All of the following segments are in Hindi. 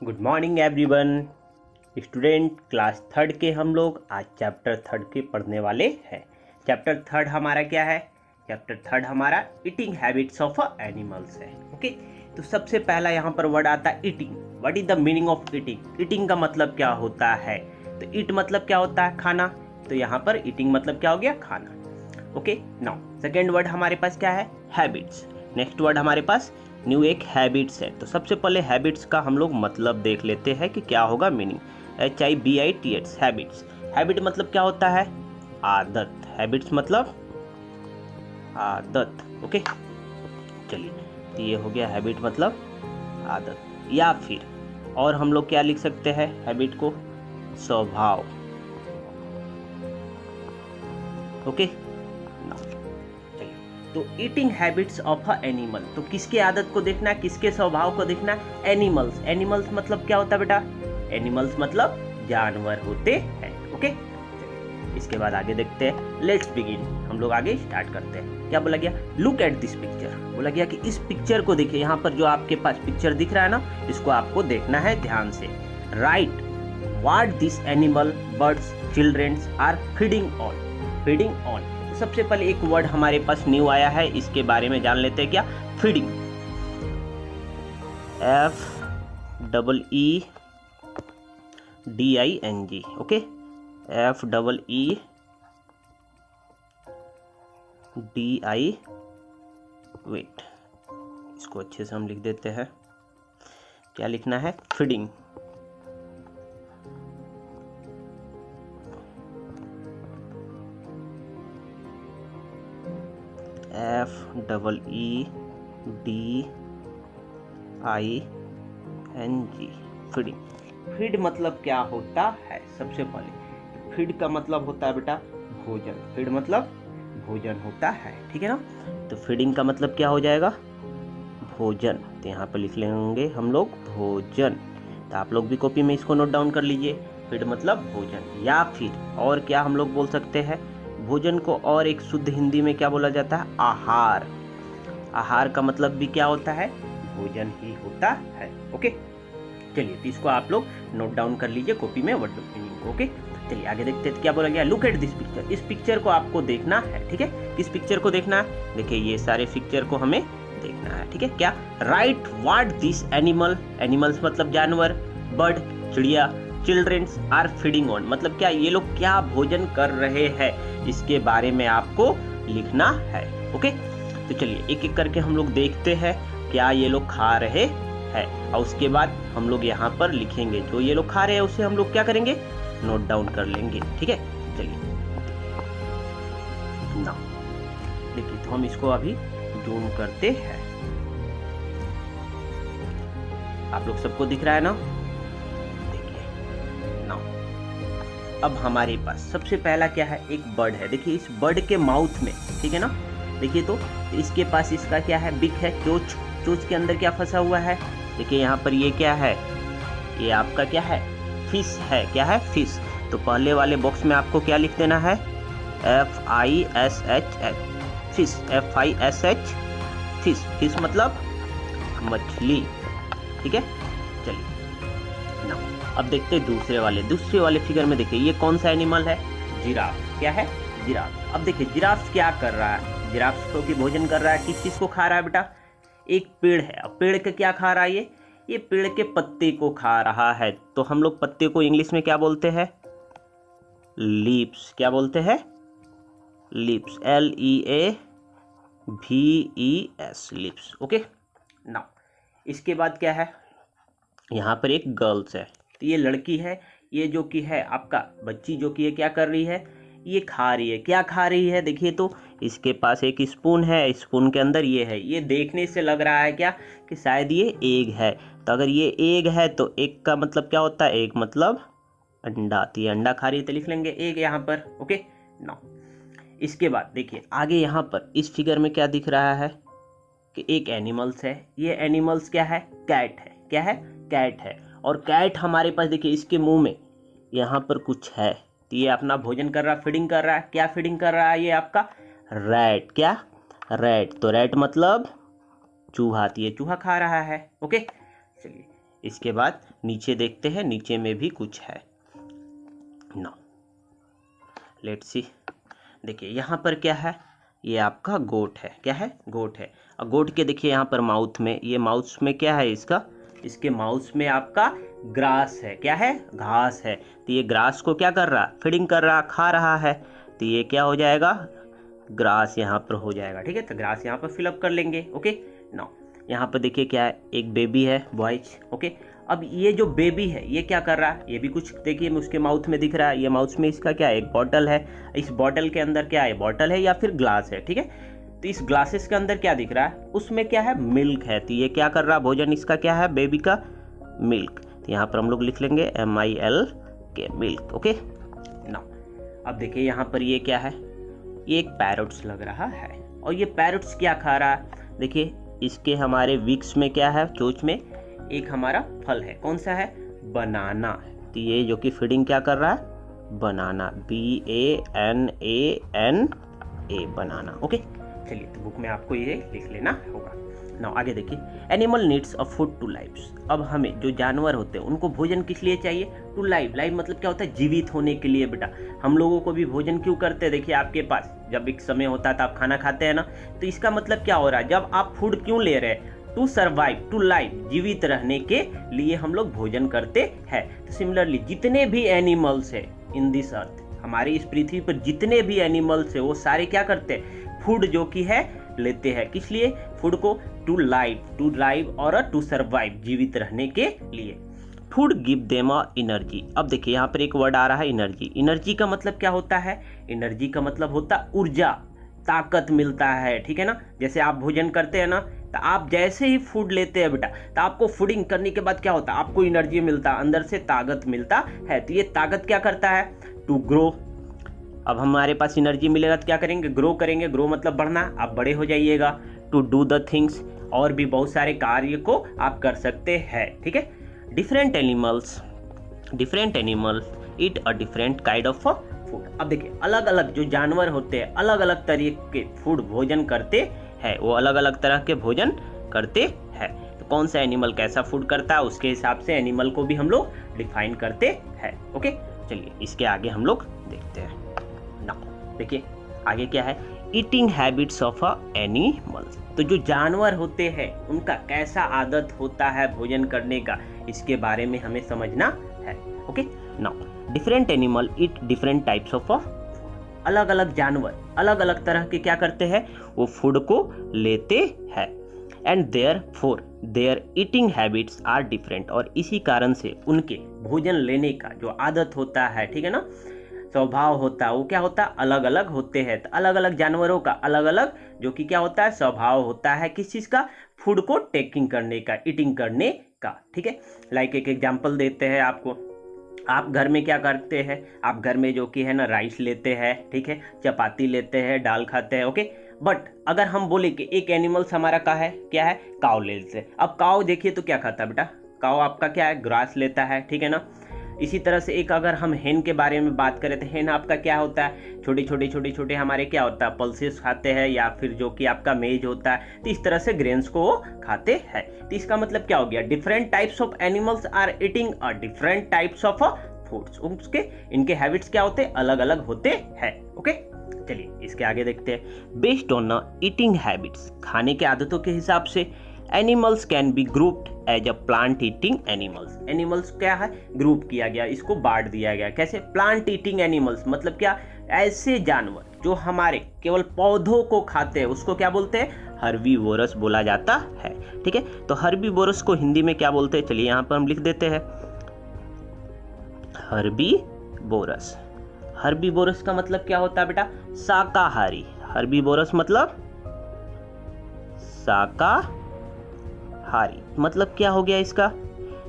Good morning everyone. Student class third के हम लोग आज चैप्टर थर्ड के पढ़ने वाले हैं। चैप्टर थर्ड हमारा क्या है? चैप्टर थर्ड हमारा ईटिंग हैबिट्स ऑफ एनिमल्स है। ओके, तो सबसे पहला यहाँ पर वर्ड आता है eating. What is the meaning of eating? Eating का मतलब क्या होता है? तो ईट मतलब क्या होता है? खाना। तो यहाँ पर ईटिंग मतलब क्या हो गया? खाना। ओके, नाउ सेकेंड वर्ड हमारे पास क्या है? हैबिट्स। नेक्स्ट वर्ड हमारे पास न्यू एक हैबिट्स है। तो सबसे पहले हैबिट्स का हम लोग मतलब देख लेते हैं कि क्या होगा मीनिंग। HIBITS habits. हैबिट मतलब क्या होता है? आदत। हैबिट्स मतलब आदत। ओके, चलिए, तो ये हो गया हैबिट मतलब आदत। या फिर और हम लोग क्या लिख सकते हैं हैबिट को? स्वभाव। ओके, तो eating habits of a animal. तो किसके आदत को देखना है, किसके स्वभाव को देखना है? एनिमल्स। एनिमल्स मतलब क्या होता है बेटा? एनिमल्स मतलब जानवर होते हैं। ओके, इसके बाद आगे देखते हैं। Let's begin. हम लोग आगे स्टार्ट करते हैं। क्या बोला गया? Look at this picture. बोला गया कि इस पिक्चर को देखिए। यहाँ पर जो आपके पास पिक्चर दिख रहा है ना, इसको आपको देखना है ध्यान से। Right what this animal, birds, childrens are feeding on. Feeding on. सबसे पहले एक वर्ड हमारे पास न्यू आया है, इसके बारे में जान लेते हैं। क्या? Feeding. FEEDING। Okay, FEEDI। Wait, इसको अच्छे से हम लिख देते हैं। क्या लिखना है? फीडिंग। FEEDING। फीडिंग। फीड मतलब क्या होता है? सबसे पहले फीड का मतलब होता है बेटा भोजन। फीड मतलब भोजन होता है, ठीक है ना? तो फीडिंग का मतलब क्या हो जाएगा? भोजन। तो यहाँ पर लिख लेंगे हम लोग भोजन। तो आप लोग भी कॉपी में इसको नोट डाउन कर लीजिए। फीड मतलब भोजन। या फिर और क्या हम लोग बोल सकते हैं? भोजन को और एक शुद्ध हिंदी में क्या बोला जाता है? आहार। आहार का मतलब भी क्या होता है? भोजन ही होता है। ओके, चलिए, तो इसको आप लोग नोट डाउन कर लीजिए कॉपी में वर्ड मीनिंग। ओके, चलिए आगे देखते हैं। क्या बोला गया? Look at this picture. इस पिक्चर को आपको देखना है, ठीक है? किस पिक्चर को देखना है? देखिए, ये सारे पिक्चर को हमें देखना है, ठीक है? क्या? Right what this animal. Animals मतलब जानवर, बर्ड चिड़िया, चिल्ड्रेन्स आर फीडिंग ऑन मतलब क्या? ये लोग क्या भोजन कर रहे हैं, इसके बारे में आपको लिखना है। ओके, तो चलिए एक एक करके हम लोग देखते हैं क्या ये लोग खा रहे हैं, और उसके बाद हम लोग यहाँ पर लिखेंगे। जो ये लोग खा रहे हैं उसे हम लोग क्या करेंगे? नोट डाउन कर लेंगे, ठीक है? चलिए ना, देखिए, तो हम इसको अभी जूम करते हैं। आप लोग सबको दिख रहा है ना? देखिए ना, अब हमारे पास सबसे पहला क्या है? एक बर्ड है। देखिए, इस बर्ड के माउथ में, ठीक है ना? देखिए, तो इसके पास इसका क्या है? बिक है, चोंच। चोंच के अंदर क्या फंसा हुआ है? देखिए यहाँ पर ये क्या है? ये आपका क्या है? फिश है। क्या है? फिश। तो पहले वाले बॉक्स में आपको क्या लिख देना है? FISH fish. FISH fish. Fish मतलब मछली, ठीक है? चलिए ना, अब देखते हैं दूसरे वाले फिगर में। देखिए, ये कौन सा एनिमल है? जिराफ। क्या है? जिराफ। अब देखिए, जिराफ क्या कर रहा है? जिराफ को की भोजन कर रहा है। किस चीज को खा रहा है बेटा? एक पेड़ है। अब पेड़ का क्या खा रहा है? ये पेड़ के पत्ते को खा रहा है। तो हम लोग पत्ते को इंग्लिश में क्या बोलते हैं? लीव्स। क्या बोलते हैं? Leaves. LEAVES leaves. Okay, now इसके बाद क्या है? यहाँ पर एक गर्ल्स है। तो ये लड़की है। ये जो कि है आपका बच्ची, जो कि ये क्या कर रही है? ये खा रही है। क्या खा रही है? देखिए, तो इसके पास एक स्पून है। स्पून के अंदर ये है। ये देखने से लग रहा है क्या कि शायद ये एग है। तो अगर ये एग है तो एग का मतलब क्या होता है? एग मतलब अंडा। तो ये अंडा खा रही है, तो लिख लेंगे एग यहाँ पर। ओके, नाउ इसके बाद देखिए आगे यहाँ पर इस फिगर में क्या दिख रहा है कि एक एनिमल्स है। ये एनिमल्स क्या है? कैट है। क्या है? कैट है। और कैट हमारे पास देखिए, इसके मुंह में यहाँ पर कुछ है। तो ये अपना भोजन कर रहा है, फीडिंग कर रहा है। क्या फीडिंग कर रहा है? ये आपका रैट। क्या? रैट। तो रैट मतलब चूहा। तो ये चूहा खा रहा है। ओके, चलिए इसके बाद नीचे देखते हैं, नीचे में भी कुछ है। नाउ लेट्स सी, देखिए यहाँ पर क्या है, ये आपका गोट है। क्या है? गोट है। और गोट के देखिए यहाँ पर माउथ में, ये माउथ में क्या है इसका, इसके माउथ में आपका ग्रास है। क्या है? घास है। तो ये ग्रास को क्या कर रहा, फीडिंग कर रहा, खा रहा है। तो ये क्या हो जाएगा, ग्रास यहाँ पर हो जाएगा। ठीक है, तो ग्रास यहाँ पर फिलअप कर लेंगे। ओके, नाउ यहाँ पर देखिए क्या है, एक बेबी है, बॉयज। ओके, अब ये जो बेबी है ये क्या कर रहा है, ये भी कुछ देखिए उसके माउथ में दिख रहा है। ये माउथ में इसका क्या है, एक बॉटल है। इस बॉटल के अंदर क्या है, बॉटल है या फिर ग्लास है। ठीक है, तो इस ग्लासेस के अंदर क्या दिख रहा है, उसमें क्या है, मिल्क है। तो ये क्या कर रहा है, भोजन इसका क्या है, बेबी का मिल्क। तो यहाँ पर हम लोग लिख लेंगे MILK, मिल्क। ओके, नाउ अब देखिए यहाँ पर ये क्या है, ये एक पैरोट्स लग रहा है। और ये पैरोट्स क्या खा रहा है, देखिए इसके हमारे विक्स में क्या है, चोंच में एक हमारा फल है। कौन सा है, बनाना। तो ये जो कि फीडिंग क्या कर रहा है, बनाना, BANANA, बनाना। ओके, चलिए तो बुक में आपको ये लिख लेना होगा। नाउ आगे देखिए, animal needs a food to live. अब हमें जो जानवर होते हैं उनको भोजन किस लिए चाहिए, टू लाइव। लाइव मतलब क्या होता है, जीवित होने के लिए। बेटा हम लोगों को भी भोजन क्यों करते हैं, देखिए आपके पास जब एक समय होता था आप खाना खाते हैं ना, तो इसका मतलब क्या हो रहा है, जब आप फूड क्यों ले रहे हैं, टू सर्वाइव, टू लाइव, जीवित रहने के लिए हम लोग भोजन करते हैं। तो सिमिलरली जितने भी एनिमल्स है इन दिस अर्थ, हमारी इस पृथ्वी पर जितने भी एनिमल्स है वो सारे क्या करते हैं, फूड जो कि है लेते हैं। किस लिए, फूड को टू लाइव और टू सर्वाइव, जीवित रहने के लिए। Food give them a energy. अब देखिए यहाँ पर एक वर्ड आ रहा है एनर्जी। एनर्जी का मतलब क्या होता है, एनर्जी का मतलब होता है ऊर्जा, ताकत मिलता है। ठीक है ना, जैसे आप भोजन करते हैं ना, तो आप जैसे ही फूड लेते हैं बेटा, तो आपको फूडिंग करने के बाद क्या होता है, आपको एनर्जी मिलता है, अंदर से ताकत मिलता है। तो ये ताकत क्या करता है, टू ग्रो। अब हमारे पास एनर्जी मिलेगा तो क्या करेंगे, ग्रो करेंगे। ग्रो मतलब बढ़ना, आप बड़े हो जाइएगा। टू डू द थिंग्स, और भी बहुत सारे कार्य को आप कर सकते हैं। ठीक है, different animals eat a different kind of food. अब देखिए अलग अलग जो जानवर होते हैं अलग अलग तरीके के फूड भोजन करते हैं, वो अलग अलग तरह के भोजन करते हैं। तो कौन सा एनिमल कैसा फूड करता है, उसके हिसाब से एनिमल को भी हम लोग डिफाइन करते हैं। ओके, चलिए इसके आगे हम लोग देखते हैं। नाउ देखिए आगे क्या है, eating habits of a animals. तो जो जानवर होते हैं उनका कैसा आदत होता है भोजन करने का, इसके बारे में हमें समझना है। Okay, now different animal eat different types of अलग अलग जानवर अलग अलग तरह के क्या करते हैं, वो फूड को लेते हैं। And their eating habits are different, और इसी कारण से उनके भोजन लेने का जो आदत होता है, ठीक है ना, स्वभाव होता है, वो क्या होता है, अलग अलग होते हैं। तो अलग अलग जानवरों का अलग अलग जो कि क्या होता है, स्वभाव होता है। किस चीज़ का, फूड को टेकिंग करने का, ईटिंग करने का। ठीक है, लाइक एक एग्जाम्पल देते हैं आपको। आप घर में क्या करते हैं, आप घर में जो कि है ना राइस लेते हैं, ठीक है, चपाती लेते हैं, दाल खाते हैं। ओके, बट अगर हम बोले कि एक एनिमल्स हमारा का है, क्या है, काव लेते हैं। अब काव देखिए तो क्या खाता है बेटा, काव आपका क्या है, ग्रास लेता है। ठीक है ना, इसी तरह से एक अगर हम हेन के बारे में बात करें तो हेन आपका क्या होता है, छोटे छोटे हमारे क्या होता है, पल्सेस खाते हैं, या फिर जो कि आपका मेज होता है। तो इस तरह से ग्रेन्स को वो खाते हैं। तो इसका मतलब क्या हो गया, different types of animals are eating a different types of foods. उसके इनके हैबिट्स क्या होते हैं, अलग अलग होते हैं। ओके, चलिए इसके आगे देखते हैं। बेस्ड ऑन ईटिंग हैबिट्स, खाने के आदतों के हिसाब से animals can be grouped as a plant eating animals. Animals क्या है, ग्रुप किया गया, इसको बांट दिया गया। कैसे, प्लांट ईटिंग एनिमल्स मतलब क्या, ऐसे जानवर जो हमारे केवल पौधों को खाते हैं उसको क्या बोलते हैं, हर्बीवोरस बोला जाता है। ठीक है, तो हर्बीवोरस को हिंदी में क्या बोलते हैं, चलिए यहाँ पर हम लिख देते हैं हर्बीवोरस। हर्बीवोरस का मतलब क्या होता है बेटा, शाकाहारी। हर्बीवोरस मतलब शाकाहारी। मतलब क्या हो गया इसका,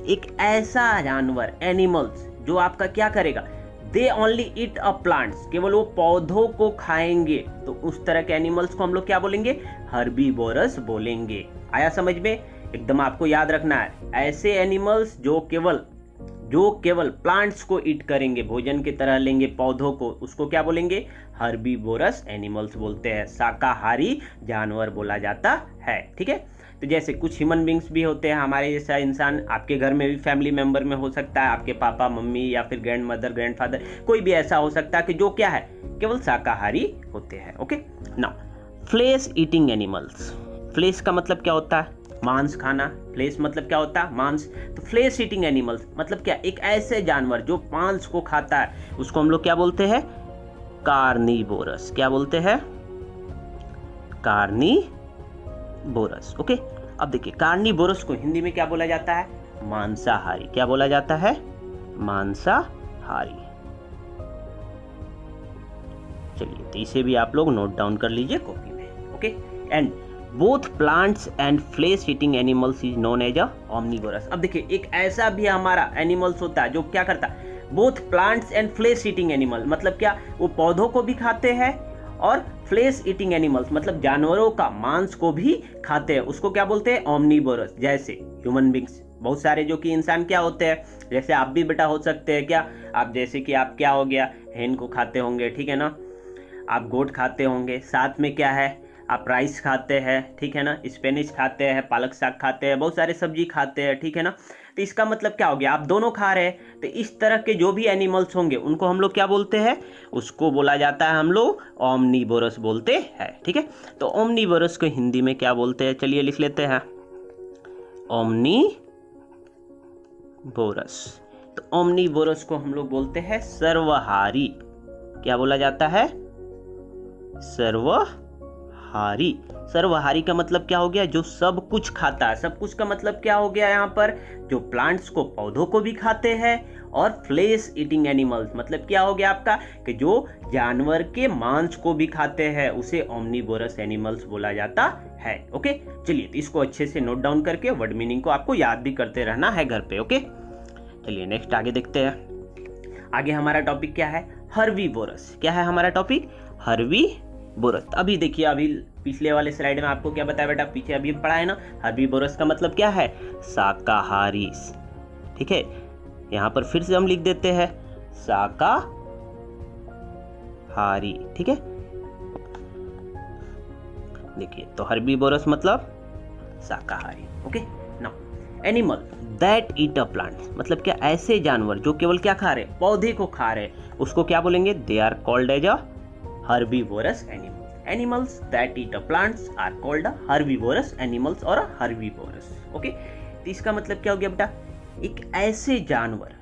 एक ऐसा जानवर, एनिमल्स जो आपका क्या करेगा, they only eat a plants, केवल वो पौधों को खाएंगे। तो उस तरह के एनिमल्स को हम लोग क्या बोलेंगे, हर्बीवोरस बोलेंगे। आया समझ में, एकदम आपको याद रखना है, ऐसे एनिमल्स जो केवल प्लांट्स को ईट करेंगे, भोजन की तरह लेंगे पौधों को, उसको क्या बोलेंगे, हर्बीवोरस एनिमल्स बोलते हैं, शाकाहारी जानवर बोला जाता है। ठीक है, तो जैसे कुछ ह्यूमन बींग्स भी होते हैं हमारे जैसा इंसान, आपके घर में भी फैमिली मेंबर में हो सकता है, आपके पापा मम्मी या फिर ग्रैंड मदर ग्रैंड फादर, कोई भी ऐसा हो सकता है कि जो क्या है, केवल शाकाहारी होते हैं। Okay now flesh eating animals. Flesh का मतलब क्या होता है, मांस खाना। फ्लेश मतलब क्या होता है, मांस। तो फ्लेश ईटिंग एनिमल्स मतलब क्या, एक ऐसे जानवर जो मांस को खाता है, उसको हम लोग क्या बोलते हैं, कार्निवोरस। क्या बोलते हैं, कार्निवोरस। ओके अब देखिए कार्निवोरस को हिंदी में क्या बोला जाता है, मांसाहारी। क्या बोला जाता है, मांसाहारी। चलिए तो इसे भी आप लोग नोट डाउन कर लीजिए कॉपी में। Okay and both plants and flesh eating animals is known as a omnivorous. अब देखिए एक ऐसा भी हमारा एनिमल्स होता है जो क्या करता है, both plants and flesh eating animal मतलब क्या, वो पौधों को भी खाते हैं और फ्लेश ईटिंग एनिमल्स मतलब जानवरों का मांस को भी खाते हैं, उसको क्या बोलते हैं, ऑमनीवोरस। जैसे ह्यूमन बींग्स बहुत सारे जो कि इंसान क्या होते हैं, जैसे आप भी बेटा हो सकते हैं क्या, आप जैसे कि आप क्या हो गया, हेन को खाते होंगे, ठीक है ना, आप गोट खाते होंगे, साथ में क्या है, आप राइस खाते हैं, ठीक है ना, स्पेनिश खाते हैं, पालक साग खाते हैं, बहुत सारे सब्जी खाते हैं, ठीक है ना। तो इसका मतलब क्या हो गया, आप दोनों खा रहे हैं। तो इस तरह के जो भी एनिमल्स होंगे उनको हम लोग क्या बोलते हैं, उसको बोला जाता है हम लोग ओमनीवोरस बोलते हैं। ठीक है, तो ओमनीवोरस को हिंदी में क्या बोलते हैं, चलिए लिख लेते हैं, ओमनीवोरस। तो ओमनीवोरस को हम लोग बोलते हैं सर्वहारी। क्या बोला जाता है, सर्वहारी। सर्वहारी का मतलब क्या हो गया, जो सब कुछ खाता है। सब कुछ का मतलब क्या हो गया यहाँ पर, जो प्लांट्स को पौधों को भी खाते हैं, और फ्लेश ईटिंग एनिमल्स मतलब क्या हो गया आपका, कि जो जानवर के मांस को भी खाते हैं, उसे ओमनीवोरस एनिमल्स बोला जाता है। ओके चलिए तो इसको अच्छे से नोट डाउन करके वर्ड मीनिंग को आपको याद भी करते रहना है घर पे। ओके चलिए नेक्स्ट आगे देखते हैं। आगे हमारा टॉपिक क्या है, हर्बीवोरस। क्या है हमारा टॉपिक, हर्बीवोरस। अभी देखिए, अभी पिछले वाले स्लाइड में आपको क्या बताया बेटा, पीछे अभी पढ़ा है ना, हर्बीवोरस का मतलब क्या है, शाकाहारी। ठीक है, यहाँ पर फिर से हम लिख देते हैं शाकाहारी। ठीक है, देखिए तो हर्बीवोरस मतलब शाकाहारी। Okay now animal that eat a plant मतलब क्या, ऐसे जानवर जो केवल क्या खा रहे, पौधे को खा रहे, उसको क्या बोलेंगे, they are called as a herbivorous animals. Animals that eat plants are called herbivorous animals or herbivorous. Okay? तो इसका मतलब क्या हो गया बेटा, एक ऐसे जानवर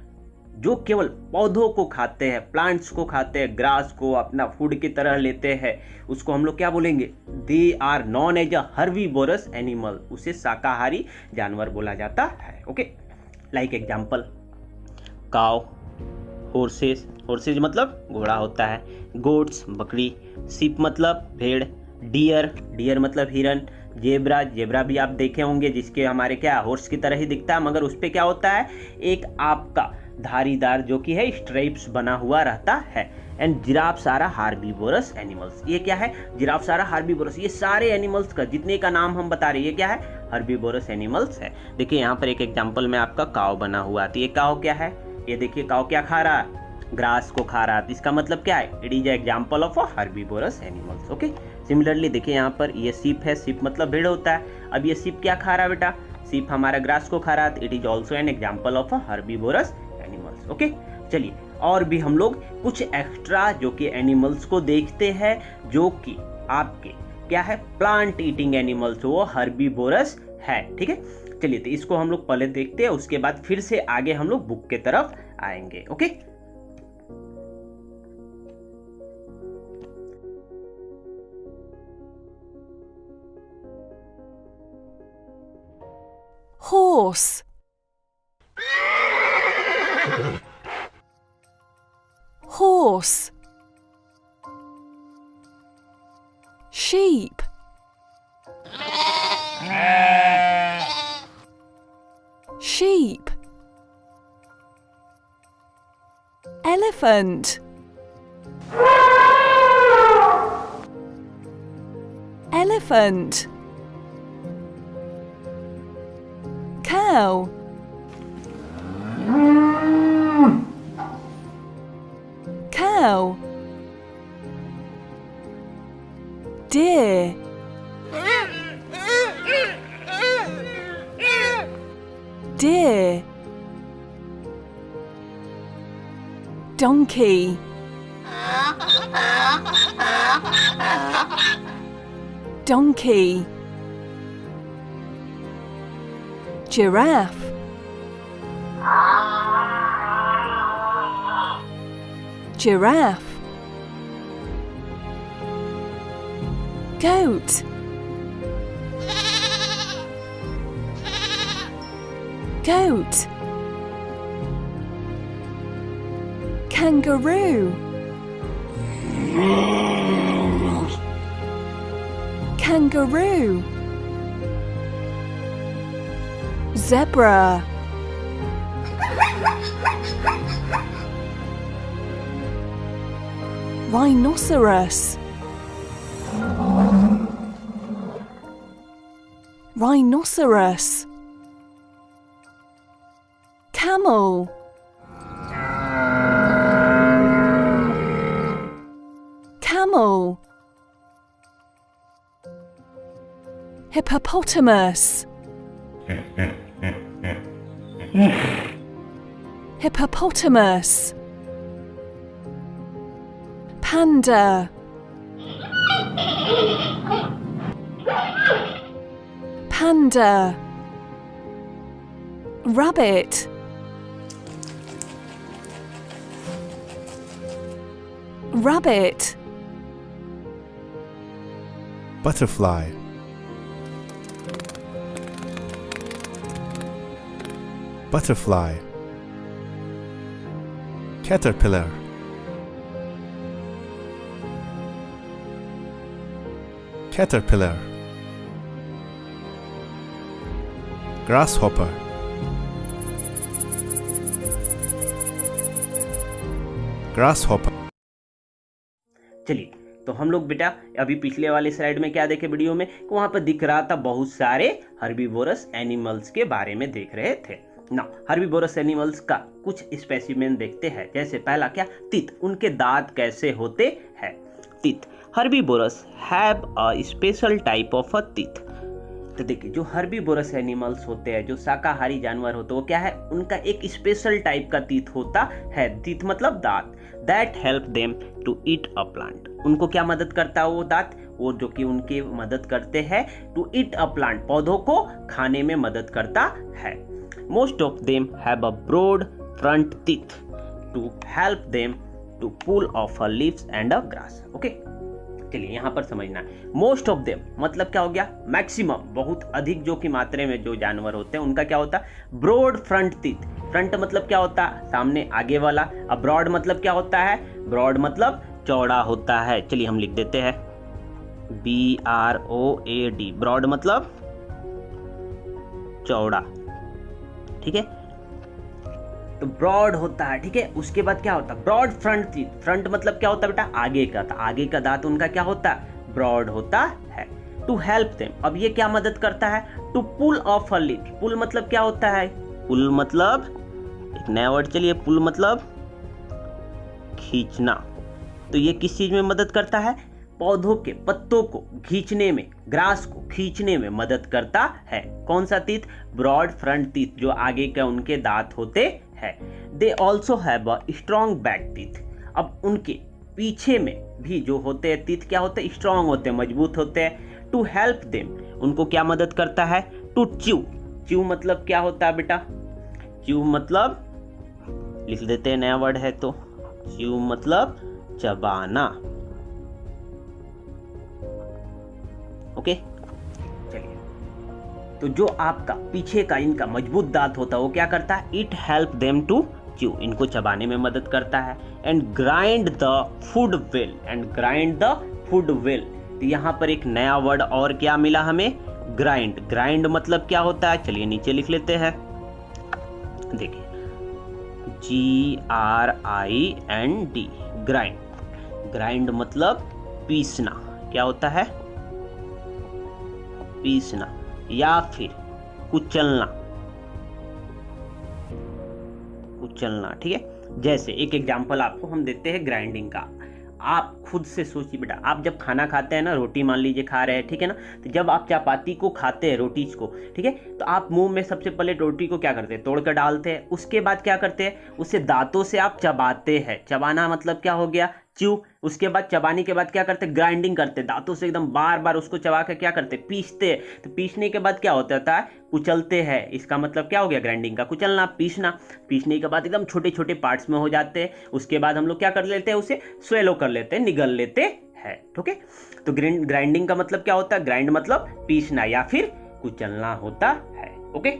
जो केवल पौधों को खाते हैं, प्लांट्स को खाते हैं, ग्रास को अपना फूड की तरह लेते हैं, उसको हम लोग क्या बोलेंगे, they are known as a herbivorous animal. उसे शाकाहारी जानवर बोला जाता है। Okay like example, cow, horses, horses मतलब घोड़ा होता है, गोट्स बकरी, शिप मतलब भेड़, डियर, डियर मतलब हिरन, जेब्रा, जेब्रा भी आप देखे होंगे जिसके हमारे क्या हॉर्स की तरह ही दिखता है, मगर उस पे क्या होता है, एक आपका धारीदार जो कि है स्ट्राइप्स बना हुआ रहता है। एंड जिराफ सारा हार्बीवोरस एनिमल्स। ये क्या है, जिराफ सारा हार्बीवोरस, ये सारे एनिमल्स का जितने का नाम हम बता रहे हैं ये क्या है, हार्बीवोरस एनिमल्स है। देखिए यहाँ पर एक एग्जाम्पल में आपका काव बना हुआ, तो ये काव क्या है, ये देखिए काव क्या खा रहा है, ग्रास को खा रहा है। इसका मतलब क्या है, it is example of a herbivorous animals. Okay similarly देखिए यहाँ पर ये सीप है, सीप मतलब भेड़ होता है। अब ये सीप क्या खा रहा है बेटा, सीप हमारा ग्रास को खा रहा है, it is also an example of a herbivorous animals. Okay चलिए और भी हम लोग कुछ एक्स्ट्रा जो कि एनिमल्स को देखते हैं, जो कि आपके क्या है, प्लांट ईटिंग एनिमल्स, वो हर्बीवोरस है। ठीक है चलिए तो इसको हम लोग पहले देखते हैं, उसके बाद फिर से आगे हम लोग बुक के तरफ आएंगे। Okay horse, horse, sheep, sheep, elephant, elephant, cow, cow, deer, deer, donkey, donkey, giraffe, giraffe, goat, goat, kangaroo, kangaroo, zebra, rhinoceros, rhinoceros, camel, camel, hippopotamus, hippopotamus, panda, panda, rabbit, rabbit, butterfly, butterfly, caterpillar, caterpillar, grasshopper, grasshopper. चलिए, तो हम लोग बेटा अभी पिछले वाले स्लाइड में क्या देखे वीडियो में कि वहां पर दिख रहा था बहुत सारे हर्बीवोरस एनिमल्स के बारे में देख रहे थे ना। हर्बीवोरस एनिमल्स का कुछ स्पेसिमेन देखते हैं। जैसे पहला क्या, तीत, उनके दांत कैसे होते हैं। Teeth, herbivorous have a special type of a teeth. तो देखिए, जो हर्बीवोरस एनिमल्स होते हैं, जो शाकाहारी जानवर होते हैं, वो क्या है, उनका एक स्पेशल टाइप का तीत होता है। तीत मतलब दांत, that help them to eat a plant. उनको क्या मदद करता है वो दांत, वो जो कि उनकी मदद करते हैं टू ईट अ प्लांट, पौधों को खाने में मदद करता है। Most of them have a broad front teeth to help them to pull off a leaves and a grass. Okay, चलिए यहाँ पर समझना है। मोस्ट ऑफ देम मतलब क्या हो गया, मैक्सिमम, बहुत अधिक जो कि मात्रा में जो जानवर होते हैं उनका क्या होता है, ब्रॉड फ्रंट टीथ। फ्रंट मतलब क्या होता है, सामने आगे वाला। अब ब्रॉड मतलब क्या होता है, ब्रॉड मतलब चौड़ा होता है। चलिए हम लिख देते हैं BROAD, ब्रॉड मतलब चौड़ा, ठीक है। तो ब्रॉड होता है, ठीक है। उसके बाद क्या होता है, ब्रॉड फ्रंट टीथ। फ्रंट मतलब क्या होता है बेटा, आगे का। तो आगे का दांत उनका क्या होता है, ब्रॉड होता है। टू हेल्प देम, अब ये क्या मदद करता है, to pull off a leaf. Pull मतलब क्या होता है, पुल मतलब एक नया वर्ड, चलिए, पुल मतलब खींचना। तो ये किस चीज में मदद करता है, पौधों के पत्तों को खींचने में, ग्रास को खींचने में मदद करता है। कौन सा तीत, ब्रॉड फ्रंट तीत, जो आगे के उनके दांत होते हैं। They also have a strong back teeth. अब उनके पीछे में भी जो होते हैं तीत क्या होते हैं, स्ट्रॉन्ग होते हैं, मजबूत होते हैं। टू हेल्प देम, उनको क्या मदद करता है, टू च्यू। च्यू मतलब क्या होता है बेटा, च्यू मतलब लिख देते हैं, नया वर्ड है तो। च्यू मतलब चबाना। ओके, चलिए। तो जो आपका पीछे का इनका मजबूत दांत होता है वो क्या करता है, it help them to chew, इनको चबाने में मदद करता है। And grind the food well, and grind the food well. तो यहाँ पर एक नया वर्ड और क्या मिला हमें, ग्राइंड। ग्राइंड मतलब क्या होता है, चलिए नीचे लिख लेते हैं, देखिए GRIND, ग्राइंड। ग्राइंड मतलब पीसना, क्या होता है, पीसना या फिर कुचलना, कुचलना, ठीक है। जैसे एक एग्जांपल आपको हम देते हैं ग्राइंडिंग का। आप खुद से सोचिए बेटा, आप जब खाना खाते हैं ना, रोटी मान लीजिए खा रहे हैं, ठीक है ना, तो जब आप चपाती को खाते हैं, रोटी को, ठीक है, तो आप मुंह में सबसे पहले रोटी को क्या करते हैं, तोड़ कर डालते हैं, उसके बाद क्या करते हैं, उसे दांतों से आप चबाते हैं। चबाना मतलब क्या हो गया, च्यू। उसके बाद चबाने के बाद क्या करते, ग्राइंडिंग करते, दांतों से एकदम बार बार उसको चबा के क्या करते, पीसते। तो पीसने के बाद क्या होता है, कुचलते हैं। इसका मतलब क्या हो गया, ग्राइंडिंग का कुचलना, पीसना। पीसने के बाद एकदम छोटे छोटे पार्ट्स में हो जाते हैं। उसके बाद हम लोग क्या कर लेते हैं, उसे स्वेलो कर लेते हैं, निगल लेते हैं। ठीक है, तो ग्राइंडिंग का मतलब क्या होता है, ग्राइंड मतलब पीसना या फिर कुचलना होता है। ओके,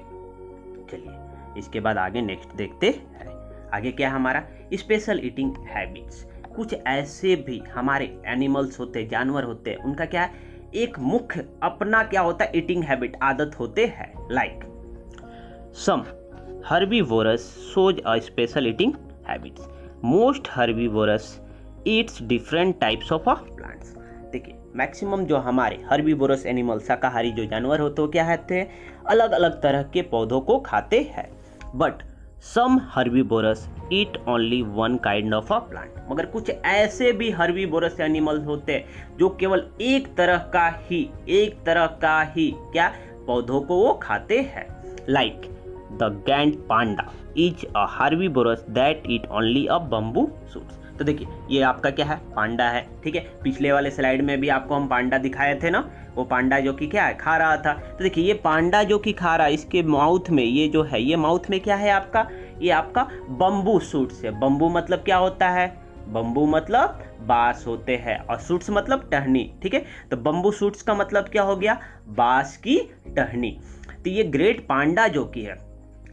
चलिए इसके बाद आगे नेक्स्ट देखते हैं। आगे क्या है हमारा, स्पेशल ईटिंग हैबिट्स। कुछ ऐसे भी हमारे एनिमल्स होते हैं, जानवर होते हैं, उनका क्या है, एक मुख्य अपना क्या होता है, ईटिंग हैबिट, आदत होते हैं। Like some herbivorous shows a special eating habits. Most herbivorous eats different types of plants. देखिए मैक्सिमम जो हमारे हर्बीवोरस एनिमल, शाकाहारी जो जानवर होते हैं, क्या होते हैं, अलग अलग तरह के पौधों को खाते हैं। But some herbivorous eat only one kind of a plant. मगर कुछ ऐसे भी हर्बीवोरस एनिमल्स होते हैं जो केवल एक तरह का ही क्या, पौधों को वो खाते हैं। Like the giant panda is a herbivorous that eat only a bamboo shoots. तो देखिए ये आपका क्या है, पांडा है। ठीक है, पिछले वाले स्लाइड में भी आपको हम पांडा दिखाए थे ना, वो पांडा जो कि क्या है, खा रहा था। तो देखिए ये पांडा जो कि खा रहा है, इसके माउथ में ये जो है, ये माउथ में क्या है आपका, ये आपका बम्बू शूट्स है। बम्बू मतलब क्या होता है, बम्बू मतलब बांस होते हैं, और शूट्स मतलब टहनी। ठीक है, तो बम्बू शूट्स का मतलब क्या हो गया, बांस की टहनी। तो ये ग्रेट पांडा जो कि है,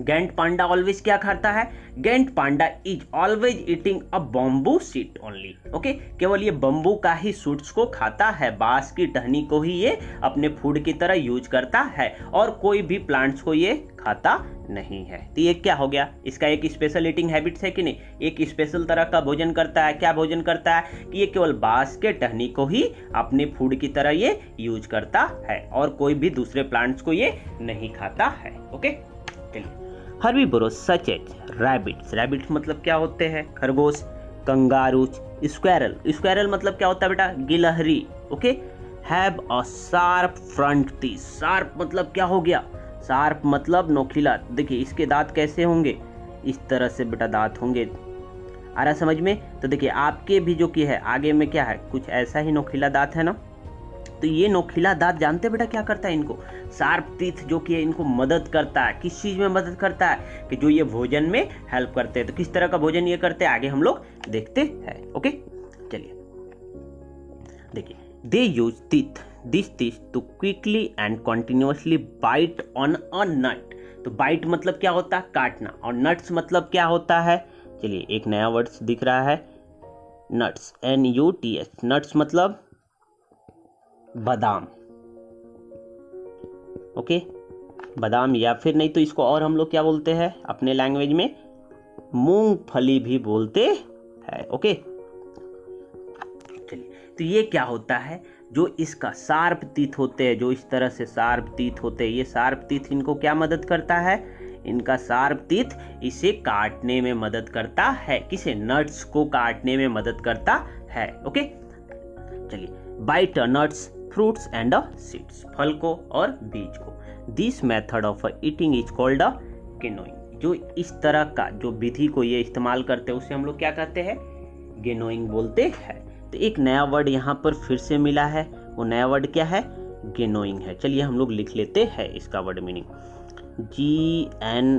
गैंट पांडा ऑलवेज क्या खाता है, Gantt panda is always eating a bamboo seat only. Okay, केवल ये बम्बू का ही सूट्स को खाता है, बांस की टहनी को ही ये अपने फूड की तरह यूज करता है, और कोई भी प्लांट्स को ये खाता नहीं है। तो ये क्या हो गया, इसका एक स्पेशल ईटिंग हैबिट्स है कि नहीं, एक स्पेशल तरह का भोजन करता है। क्या भोजन करता है कि ये केवल बांस के टहनी को ही अपने फूड की तरह ये यूज करता है, और कोई भी दूसरे प्लांट्स को ये नहीं खाता है। ओके, चलिए herbivorous such as rabbits. Rabbits मतलब क्या होते हैं, खरगोश, कंगारूज, स्क्वैरल। स्क्वैरल मतलब क्या होता है बेटा, गिलहरी। Okay, have a sharp front teeth. Sharp मतलब क्या हो गया, शार्प मतलब नोखिला। देखिए इसके दांत कैसे होंगे, इस तरह से बेटा दांत होंगे। आ रहा समझ में। तो देखिए आपके भी जो कि है आगे में क्या है, कुछ ऐसा ही नोखिला दांत है ना। तो ये नोखिला दांत जानते बेटा क्या करता है, इनको शार्प टीथ जो कि है इनको मदद करता है। किस चीज में मदद करता है, कि जो ये भोजन में हेल्प करते हैं। तो किस तरह का भोजन ये करते हैं आगे हम लोग देखते हैं। ओके, चलिए देखिए, they use this teeth to quickly and continuously bite on a nut. तो बाइट मतलब क्या होता है, काटना, और नट्स मतलब क्या होता है। चलिए एक नया वर्ड्स दिख रहा है, नट्स, NUTS। नट्स मतलब बादाम। ओके, बादाम, या फिर नहीं तो इसको और हम लोग क्या बोलते हैं अपने लैंग्वेज में, मूंगफली भी बोलते हैं। ओके, चलिए तो ये क्या होता है, जो इसका शार्प टीथ होते हैं, जो इस तरह से शार्प टीथ होते हैं, ये शार्प टीथ इनको क्या मदद करता है, इनका शार्प टीथ इसे काटने में मदद करता है। किसे, नट्स को काटने में मदद करता है। ओके, चलिए bite nuts, fruits and seeds, फल को और बीज को। This method of eating is called gnawing. जो इस तरह का जो विधि को ये इस्तेमाल करते हैं उसे हम लोग क्या कहते हैं, गेनोइंग बोलते हैं। तो एक नया वर्ड यहाँ पर फिर से मिला है, वो नया वर्ड क्या है, गेनोइंग है। चलिए हम लोग लिख लेते हैं इसका वर्ड मीनिंग, GNAWING,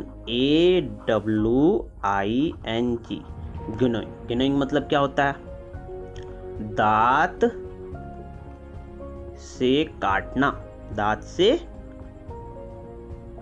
गेनोइंग। गेनोइंग मतलब क्या होता है, दांत से काटना, दांत से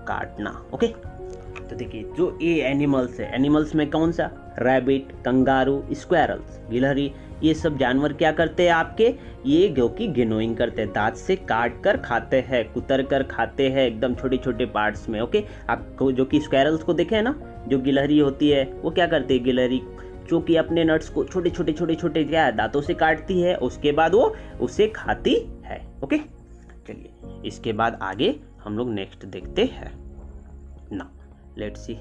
काटना। ओके, तो देखिए जो ये एनिमल्स है, एनिमल्स में कौन सा, रैबिट, कंगारू, स्क्वैरल्स, गिलहरी, ये सब जानवर क्या करते हैं आपके, ये जो कि गेनोइंग करते हैं, दांत से काट कर खाते हैं, कुतर कर खाते हैं, एकदम छोटे छोटे पार्ट्स में। ओके, आपको जो कि स्क्वैरल्स को देखे है ना, जो गिलहरी होती है वो क्या करती है, गिलहरी जो कि अपने नट्स को छोटे छोटे क्या है, दांतों से काटती है, उसके बाद वो उसे खाती है। ओके, चलिए इसके बाद आगे हम लोग नेक्स्ट देखते हैं। ना लेट्स सी,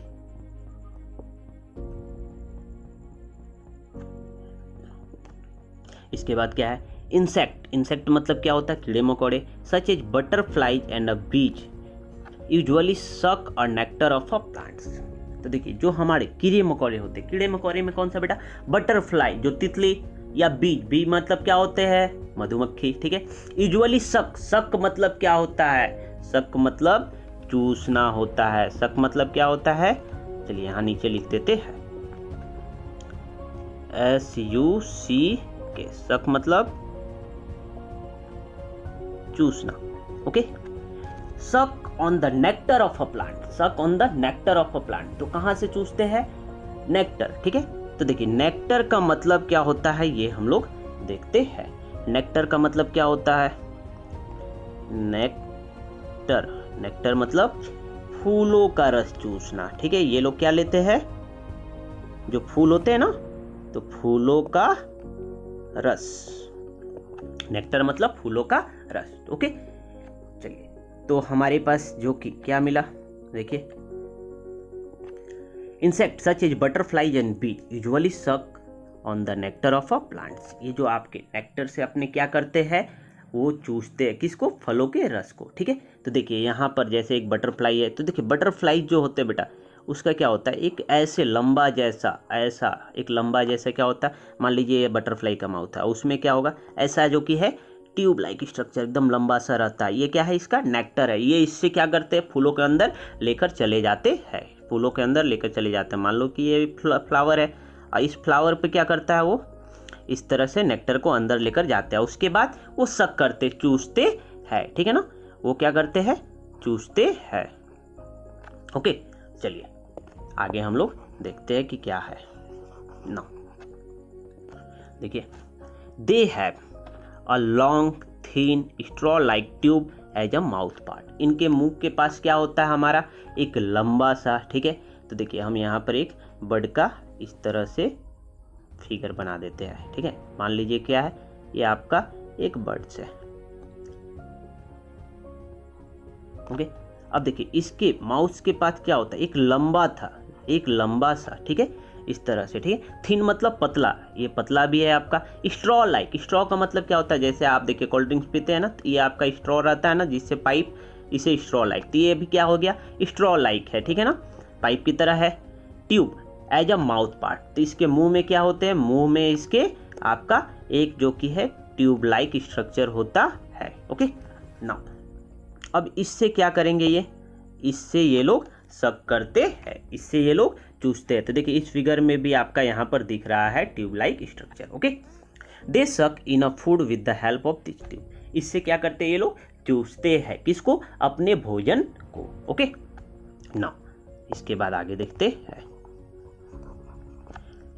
इसके बाद क्या है, इंसेक्ट। इंसेक्ट मतलब क्या होता है, कीड़े मकोड़े। Such as butterflies and a bees usually सक और नेक्टर ऑफ अ प्लांट्स। तो देखिए जो हमारे कीड़े मकोड़े होते हैं, कीड़े मकोड़े में कौन सा बेटा, बटरफ्लाई जो तितली, या बीज, बी मतलब क्या होते हैं, मधुमक्खी, ठीक है। यूजुअली सक, सक मतलब क्या होता है, सक मतलब चूसना होता है। सक मतलब क्या होता है, चलिए यहाँ नीचे लिख देते हैं, SUCK, सक मतलब चूसना, okay. Suck on the nectar of a plant, suck on the nectar of a plant, तो कहां से चूसते हैं, नेक्टर, ठीक है। तो देखिए नेक्टर का मतलब क्या होता है, ये हम लोग देखते हैं। नेक्टर का मतलब क्या होता है, नेक्टर, नेक्टर मतलब फूलों का रस चूसना, ठीक है। ये लोग क्या लेते हैं, जो फूल होते हैं ना, तो फूलों का रस, नेक्टर मतलब फूलों का रस, ओके। चलिए तो हमारे पास जो कि क्या मिला, देखिए insect such as butterflies and bee usually suck on the nectar of a plants. ये जो आपके नेक्टर से अपने क्या करते हैं, वो चूसते हैं किसको, फलों के रस को, ठीक है। तो देखिए यहाँ पर जैसे एक बटरफ्लाई है, तो देखिए बटरफ्लाई जो होते हैं बेटा, उसका क्या होता है, एक ऐसे लंबा जैसा, ऐसा एक लंबा जैसा क्या होता है, मान लीजिए ये बटरफ्लाई का माउथ है, उसमें क्या होगा, ऐसा जो कि है ट्यूब लाइक स्ट्रक्चर, एकदम लंबा सा रहता है। ये क्या है, इसका नेक्टर है। ये इससे क्या करते हैं, फूलों के अंदर लेकर चले जाते हैं, फूलों के अंदर लेकर चले जाते हैं। मान लो कि ये फ्लावर है, और इस फ्लावर पे क्या करता है, वो इस तरह से नेक्टर को अंदर लेकर जाते हैं। उसके बाद वो सक करते, चूसते हैं, ठीक है ना, वो क्या करते हैं, चूसते हैं, ओके। चलिए आगे हम लोग देखते हैं कि क्या है ना। देखिए they have a long thin straw like tube as a mouth part. इनके मुंह के पास क्या होता है हमारा, एक लंबा सा, ठीक है। तो देखिए हम यहाँ पर एक बर्ड का इस तरह से फिगर बना देते हैं, ठीक है। मान लीजिए क्या है, ये आपका एक बर्ड्स है, ओके। अब देखिए इसके माउथ के पास क्या होता है, एक लंबा था, एक लंबा सा, ठीक है, इस तरह से, ठीक है। थिन मतलब पतला, ये पतला भी है आपका। स्ट्रॉ लाइक, स्ट्रॉ का मतलब क्या होता है, जैसे आप देखिए कोल्ड ड्रिंक्स पीते हैं ना, तो ये आपका स्ट्रॉ रहता है ना, जिससे पाइप, इसे स्ट्रॉ लाइक, तो ये भी क्या हो गया, स्ट्रॉ लाइक है, ठीक है ना, पाइप की तरह है। Tube as a mouth part, तो इसके मुंह में क्या होते हैं, मुंह में इसके आपका एक जो कि है ट्यूब लाइक स्ट्रक्चर होता है, ओके ना। अब इससे क्या करेंगे, ये इससे ये लोग सक करते हैं, इससे ये लोग चूसते हैं। तो देखिए इस फिगर में भी आपका यहाँ पर दिख रहा है tube like structure, okay. They suck in a food with the help of this tube. इससे क्या करते हैं ये लोग, चूसते हैं किसको, अपने भोजन को, ओके ना। इसके बाद आगे देखते हैं,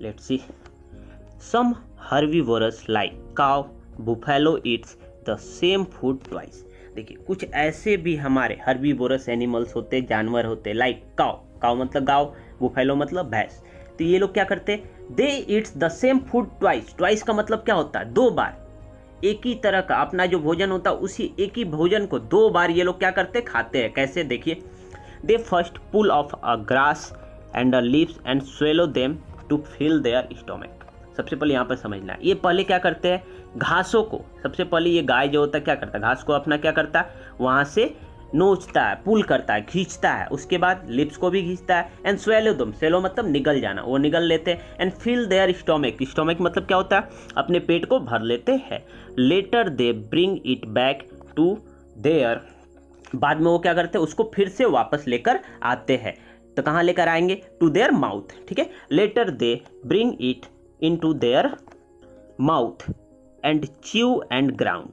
let's see. Some herbivorous like cow, buffalo eats the same food twice. देखिए कुछ ऐसे भी हमारे हर्बीवोरस एनिमल्स होते, जानवर होते, लाइक काउ, काउ मतलब गाव, बुफेलो मतलब भैंस। तो ये लोग क्या करते हैं, they eats the same food twice. Twice का मतलब क्या होता है, दो बार, एक ही तरह का अपना जो भोजन होता है, उसी एक ही भोजन को दो बार ये लोग क्या करते हैं, खाते हैं। कैसे, देखिए they first pull off a grass and a leaves and swallow them to fill their stomach. सबसे पहले यहाँ पर समझना है, ये पहले क्या करते हैं, घासों को, सबसे पहले ये गाय जो होता है क्या करता है, घास को अपना क्या करता है, वहाँ से नोचता है, पुल करता है, खींचता है। उसके बाद लिप्स को भी खींचता है। एंड स्वेलो दम, स्वेलो मतलब निगल जाना, वो निगल लेते हैं। And fill their stomach, stomach मतलब क्या होता है, अपने पेट को भर लेते हैं। Later they bring it back to their, बाद में वो क्या करते हैं, उसको फिर से वापस लेकर आते हैं। तो कहाँ लेकर आएंगे, टू देयर माउथ, ठीक है। Later they bring it into their mouth and chew and ground.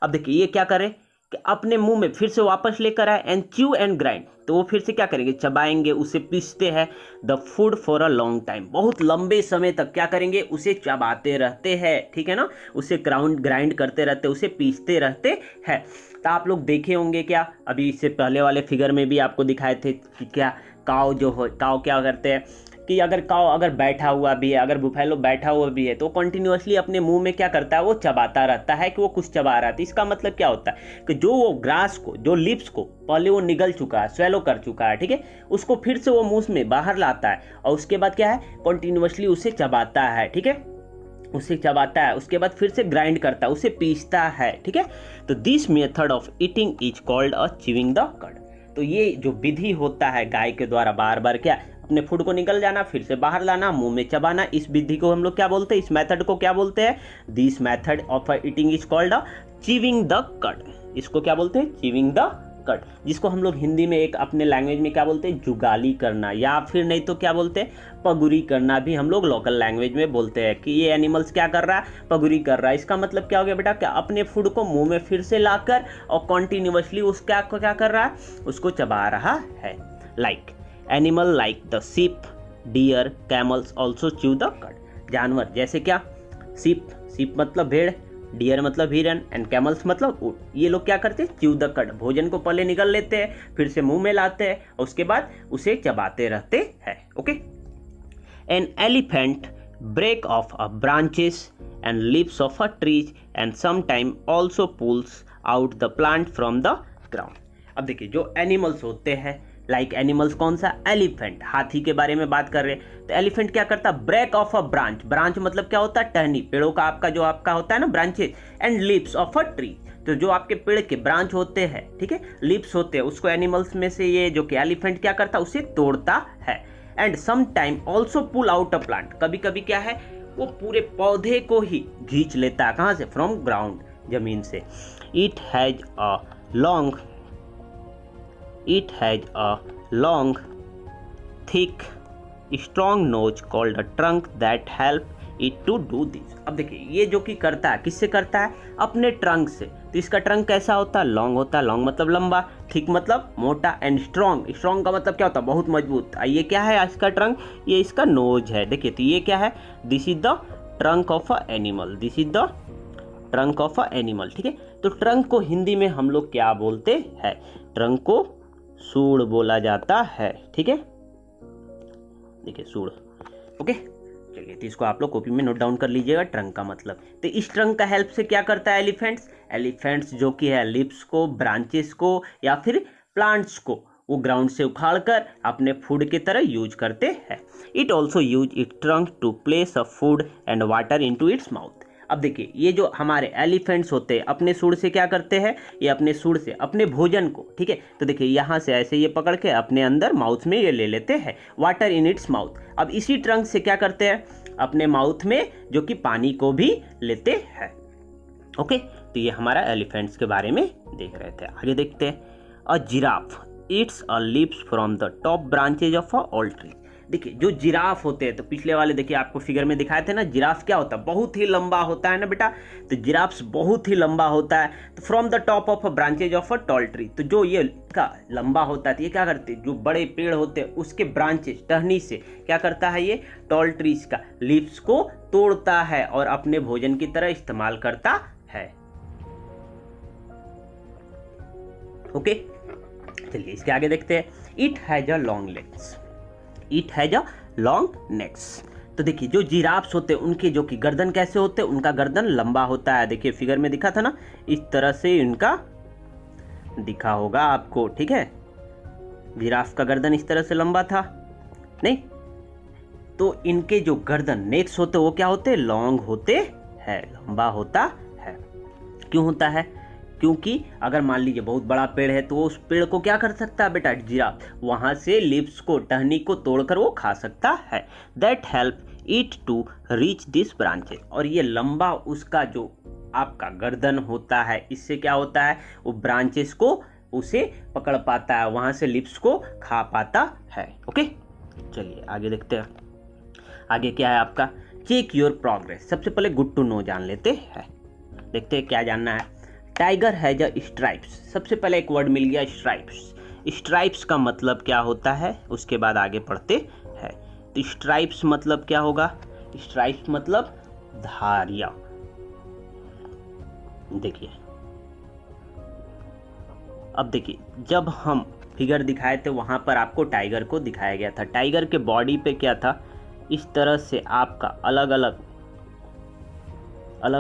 अब देखिए ये क्या करे कि अपने मुंह में फिर से वापस लेकर आए, एंड च्यू एंड ग्राइंड, तो वो फिर से क्या करेंगे, चबाएंगे, उसे पीसते हैं। The food for a long time, बहुत लंबे समय तक क्या करेंगे, उसे चबाते रहते हैं, ठीक है ना, उसे ग्राइंड करते रहते, उसे पीसते रहते हैं। तो आप लोग देखे होंगे क्या, अभी इससे पहले वाले फिगर में भी आपको दिखाए थे कि क्या काव जो हो, काव क्या करते हैं कि अगर काव अगर बैठा हुआ भी है, अगर बुफेलो बैठा हुआ भी है, तो कंटिन्यूअसली अपने मुंह में क्या करता है, वो चबाता रहता है कि वो कुछ चबा रहा था। इसका मतलब क्या होता है कि जो वो ग्रास को, जो लिप्स को पहले वो निगल चुका है, स्वेलो कर चुका है, ठीक है, उसको फिर से वो मुंह में बाहर लाता है, और उसके बाद क्या है, कंटिन्यूअसली उसे चबाता है, ठीक है। उसे चबाता है, उसके बाद फिर से ग्राइंड करता है, उसे पीसता है, ठीक है। तो this method of eating is called a chewing the कड। तो ये जो विधि होता है गाय के द्वारा बार बार क्या अपने फूड को निकल जाना, फिर से बाहर लाना, मुंह में चबाना, इस विधि को हम लोग क्या बोलते हैं, इस मेथड को क्या बोलते हैं, this method of eating is called a chewing the कड। इसको क्या बोलते हैं, च्यूइंग द कड, जिसको हम लोग हिंदी में एक अपने लैंग्वेज में क्या बोलते हैं, जुगाली करना, या फिर नहीं तो क्या बोलते हैं, पगुरी करना भी हम लोग लोकल लैंग्वेज में बोलते हैं कि ये एनिमल्स क्या कर रहा है, पगुरी कर रहा है। इसका मतलब क्या हो गया बेटा, क्या अपने फूड को मुंह में फिर से लाकर और कॉन्टिन्यूअसली उसका क्या कर रहा है, उसको चबा रहा है। Like animal like the sheep, deer, camels also chew the cud. जानवर जैसे क्या, शीप मतलब भेड़, डियर मतलब हिरन, एंड कैमल्स मतलब ऊंट, ये लोग क्या करते हैं, च्यू द कड, भोजन को पहले निगल लेते हैं, फिर से मुंह में लाते हैं और उसके बाद उसे चबाते रहते हैं। Okay. An elephant break off a branches and leaves of a trees and sometime also pulls out the plant from the ground. अब देखिए जो एनिमल्स होते हैं, लाइक एनिमल्स कौन सा, एलिफेंट, हाथी के बारे में बात कर रहे हैं। तो एलिफेंट क्या करता है, break off a branch, branch मतलब क्या होता है, टहनी, पेड़ों का आपका जो आपका होता है ना branches, and leaves of a tree, तो जो आपके पेड़ के ब्रांच होते हैं, ठीक है, लीव्स होते हैं, उसको एनिमल्स में से ये जो कि एलिफेंट क्या करता है, उसे तोड़ता है। And some time also pull out a plant, कभी कभी क्या है वो पूरे पौधे को ही खींच लेता है, कहाँ से, फ्रॉम ग्राउंड, जमीन से। It has a long, thick, strong nose called a trunk that help it to do this। अब देखिए ये जो कि करता है, किससे करता है, अपने ट्रंक से। तो इसका ट्रंक कैसा होता है, लॉन्ग होता है, लॉन्ग मतलब लंबा, थिक मतलब मोटा, एंड स्ट्रॉन्ग, स्ट्रॉन्ग का मतलब क्या होता है, बहुत मजबूत। ये क्या है इसका ट्रंक, ये इसका नोज है। देखिए तो ये क्या है, this is the trunk of a animal, this is the trunk of a animal, ठीक है। तो ट्रंक को हिंदी में हम लोग क्या बोलते हैं, ट्रंक को सूंड बोला जाता है, ठीक है। देखिए सूंड, ओके। चलिए तो इसको आप लोग कॉपी में नोट डाउन कर लीजिएगा, ट्रंक का मतलब। तो इस ट्रंक का हेल्प से क्या करता है एलिफेंट्स जो कि है लिप्स को, ब्रांचेस को या फिर प्लांट्स को वो ग्राउंड से उखाड़कर अपने फूड की तरह यूज करते हैं। It also use it trunk to place a food and water into its mouth. अब देखिए ये जो हमारे एलिफेंट्स होते हैं अपने सूंड से क्या करते हैं, ये अपने सूंड से अपने भोजन को, ठीक है, तो देखिए यहाँ से ऐसे ये पकड़ के अपने अंदर माउथ में ये ले लेते हैं, वाटर इन इट्स माउथ। अब इसी ट्रंक से क्या करते हैं, अपने माउथ में जो कि पानी को भी लेते हैं। ओके, तो ये हमारा एलिफेंट्स के बारे में देख रहे थे। आगे देखते हैं, a giraffe eats a leaves from the top branches of a all tree. देखिए जो जिराफ होते हैं, तो पिछले वाले देखिए आपको फिगर में दिखाए थे ना, जिराफ क्या होता है, बहुत ही लंबा होता है ना बेटा। तो जिराफ बहुत ही लंबा होता है। तो from the top of a branches of a tall tree, तो जो ये का लंबा होता है तो ये क्या करते हैं, जो बड़े पेड़ होते हैं उसके ब्रांचेज, टहनी से क्या करता है, ये टॉल ट्रीज का लीव्स को तोड़ता है और अपने भोजन की तरह इस्तेमाल करता है। ओके, चलिए इसके आगे देखते हैं। It has a long legs, it has a long next. तो देखिए जो जिराफ्स होते हैं उनके जो कि गर्दन कैसे होते हैं, उनका गर्दन लंबा होता है। देखिए फिगर में दिखा था ना, इस तरह से इनका दिखा होगा आपको, ठीक है। जिराफ का गर्दन इस तरह से लंबा था नहीं, तो इनके जो गर्दन नेक्स होते वो क्या होते हैं, लॉन्ग होते हैं, लंबा होता है। क्यों होता है, क्योंकि अगर मान लीजिए बहुत बड़ा पेड़ है तो वो उस पेड़ को क्या कर सकता है बेटा, जिराफ वहां से लीव्स को, टहनी को तोड़कर वो खा सकता है। That help it to reach this branches, और ये लंबा उसका जो आपका गर्दन होता है, इससे क्या होता है, वो ब्रांचेस को उसे पकड़ पाता है, वहां से लीव्स को खा पाता है। ओके, चलिए आगे देखते हैं। आगे क्या है आपका, चेक योर प्रोग्रेस। सबसे पहले गुड टू नो जान लेते हैं, देखते हैं क्या जानना है। टाइगर हैज अ स्ट्राइप्स, सबसे पहले एक वर्ड मिल गया स्ट्राइप्स। स्ट्राइप्स का मतलब क्या होता है, उसके बाद आगे पढ़ते हैं। तो स्ट्राइप्स मतलब क्या होगा, स्ट्राइप्स मतलब धारियां। देखिए अब देखिए जब हम फिगर दिखाए थे वहां पर आपको टाइगर को दिखाया गया था। टाइगर के बॉडी पे क्या था, इस तरह से आपका अलग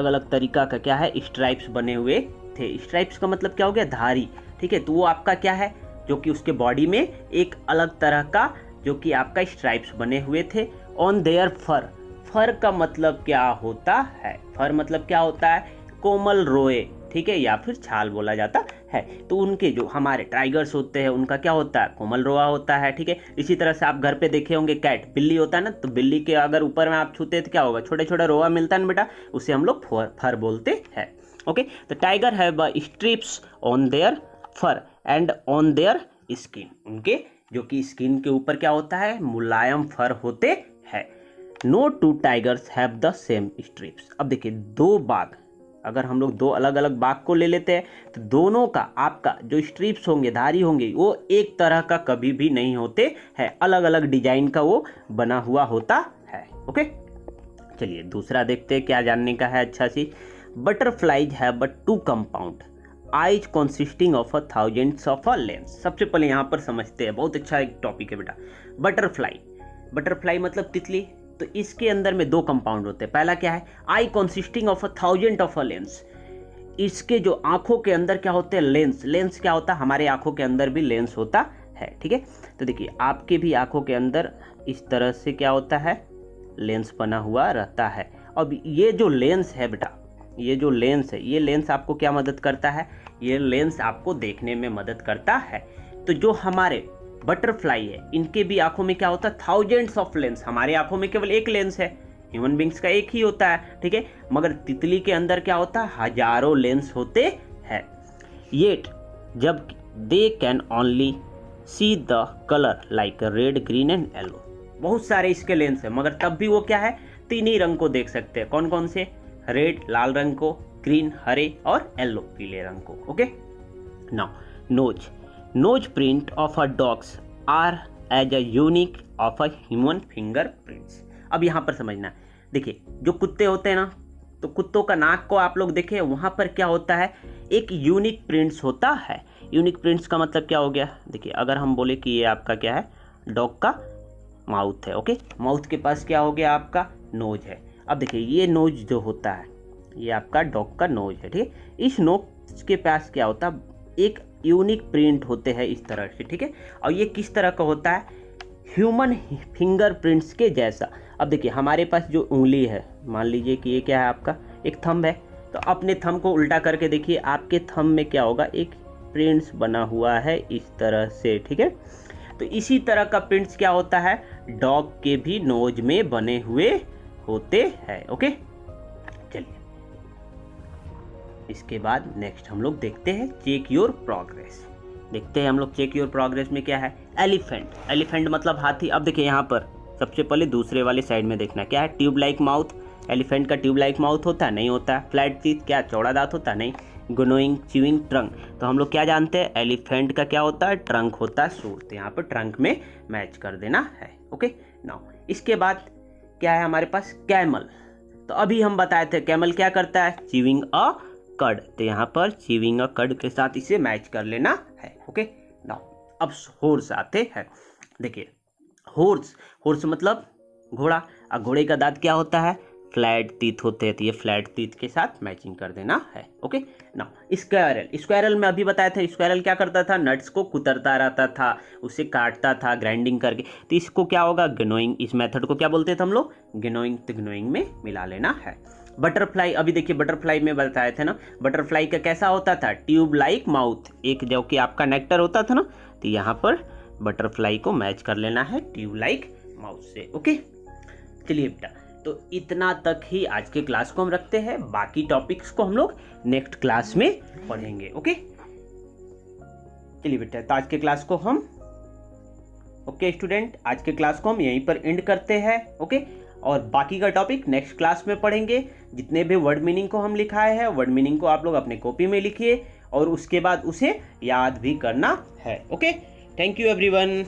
अलग तरीका का क्या है, स्ट्राइप्स बने हुए थे। स्ट्राइप्स का मतलब क्या हो गया, धारी, ठीक है। तो वो आपका क्या है, जो कि उसके बॉडी में एक अलग तरह का जो कि आपका स्ट्राइप्स बने हुए थे। ऑन देयर फर, फर का मतलब क्या होता है? फर मतलब क्या होता है? कोमल रोए, ठीक है, या फिर छाल बोला जाता है। तो उनके जो हमारे टाइगर्स होते हैं उनका क्या होता है? कोमल रोआ होता है, ठीक है। इसी तरह से आप घर पे देखे होंगे कैट, बिल्ली होता है ना, तो बिल्ली के अगर ऊपर में आप छूते हैं तो क्या होगा? छोटे छोटे रोआ मिलता है ना बेटा, उसे हम लोग फर बोलते हैं। ओके, तो tiger have strips on their fur and on their skin. उनके जो कि स्किन के ऊपर क्या होता है? मुलायम फर होते हैं। No two tigers have the same strips. अब देखिए, दो बाघ, अगर हम लोग दो अलग अलग बाघ को ले लेते हैं तो दोनों का आपका जो स्ट्रिप्स होंगे, धारी होंगे, वो एक तरह का कभी भी नहीं होते हैं, अलग अलग डिजाइन का वो बना हुआ होता है। ओके, चलिए दूसरा देखते हैं क्या जानने का है। अच्छा see, butterflies have but two compound eyes consisting of a thousands of a lens. सबसे पहले यहाँ पर समझते हैं, बहुत अच्छा एक टॉपिक है बेटा। बटरफ्लाई, बटरफ्लाई मतलब तितली, तो इसके अंदर में दो कंपाउंड होते हैं। पहला क्या है? Eye consisting of a thousand of a lens. इसके जो आंखों के अंदर क्या होते हैं? लेंस। लेंस क्या होता है? हमारे आंखों के अंदर भी लेंस होता है, ठीक है। तो देखिए, आपके भी आंखों के अंदर इस तरह से क्या होता है? लेंस बना हुआ रहता है। अब ये जो लेंस है बेटा, ये जो लेंस है, ये लेंस आपको क्या मदद करता है? ये लेंस आपको देखने में मदद करता है। तो जो हमारे बटरफ्लाई है, इनके भी आंखों में क्या होता है? Thousands of lens. हमारे आंखों में केवल एक लेंस है, ह्यूमन बींग्स का एक ही होता है, ठीक है। मगर तितली के अंदर क्या होता है? हजारों लेंस होते हैं। येट जब they can only see the colour like red, green and yellow. बहुत सारे इसके लेंस है, मगर तब भी वो क्या है? तीन ही रंग को देख सकते हैं। कौन कौन से? रेड लाल रंग को, ग्रीन हरे, और येलो पीले रंग को। Okay, now nose, nose print of a dogs are as a unique of a human finger prints. अब यहाँ पर समझना, देखिए जो कुत्ते होते हैं ना, तो कुत्तों का नाक को आप लोग देखें, वहाँ पर क्या होता है? एक यूनिक प्रिंट्स होता है। यूनिक प्रिंट्स का मतलब क्या हो गया? देखिए, अगर हम बोले कि ये आपका क्या है? डॉग का माउथ है, ओके, माउथ के पास क्या हो गया? आपका नोज है। अब देखिए, ये नोज जो होता है, ये आपका डॉग का नोज है, ठीक है। इस नोज के पास क्या होता है? एक यूनिक प्रिंट होते हैं इस तरह से, ठीक है। और ये किस तरह का होता है? ह्यूमन फिंगर प्रिंट्स के जैसा। अब देखिए, हमारे पास जो उंगली है, मान लीजिए कि ये क्या है? आपका एक थंब है, तो अपने थंब को उल्टा करके देखिए, आपके थंब में क्या होगा? एक प्रिंट्स बना हुआ है इस तरह से, ठीक है। तो इसी तरह का प्रिंट्स क्या होता है? डॉग के भी नोज में बने हुए होते हैं। ओके, चलिए इसके बाद नेक्स्ट हम लोग देखते हैं चेक योर प्रोग्रेस। देखते हैं हम लोग चेक योर प्रोग्रेस में क्या है? एलिफेंट। एलिफेंट मतलब हाथी। अब देखिए, यहाँ पर सबसे पहले दूसरे वाले साइड में देखना क्या है? Tube like mouth. एलिफेंट का ट्यूब लाइक माउथ होता है? नहीं होता। फ्लैट टीथ, क्या चौड़ा दांत होता है? नहीं। ग्नोइंग, च्यूइंग, ट्रंक। तो हम लोग क्या जानते हैं? एलिफेंट का क्या होता है? ट्रंक होता है, सूंड। तो यहाँ पर ट्रंक में मैच कर देना है। ओके, नाउ इसके बाद क्या है हमारे पास? कैमल। तो अभी हम बताए थे कैमल क्या करता है? च्यूइंग अ कड। तो यहाँ पर च्यूइंग अ कड के साथ इसे मैच कर लेना है। ओके, नाउ अब हॉर्स आते हैं। देखिए, हॉर्स, हॉर्स मतलब घोड़ा। और घोड़े का दांत क्या होता है? फ्लैट टीथ होते हैं। तो ये फ्लैट टीथ के साथ मैचिंग कर देना है। Okay, now squirrel. स्क्वायरल में अभी बताया था, स्क्वायरल क्या करता था? नट्स को कुतरता रहता था, उसे काटता था ग्राइंडिंग करके। तो इसको क्या होगा? ग्नोइंग। इस मेथड को क्या बोलते थे हम लोग? ग्नोइंग। तो ग्नोइंग में मिला लेना है। बटरफ्लाई, अभी देखिए बटरफ्लाई में बताए थे ना, बटरफ्लाई का कैसा होता था? Tube like mouth. एक जो कि आपका नेक्टर होता था ना, तो यहाँ पर बटरफ्लाई को मैच कर लेना है ट्यूब लाइक माउथ से। ओके, चलिए बेटा, तो इतना तक ही आज के क्लास को हम रखते हैं। बाकी टॉपिक्स को हम लोग नेक्स्ट क्लास में पढ़ेंगे। ओके, चलिए बेटा, तो आज के क्लास को हम स्टूडेंट, आज के क्लास को हम यहीं पर एंड करते हैं। ओके, और बाकी का टॉपिक नेक्स्ट क्लास में पढ़ेंगे। जितने भी वर्ड मीनिंग को हम लिखाए हैं, वर्ड मीनिंग को आप लोग अपने कॉपी में लिखिए और उसके बाद उसे याद भी करना है। Okay, thank you everyone.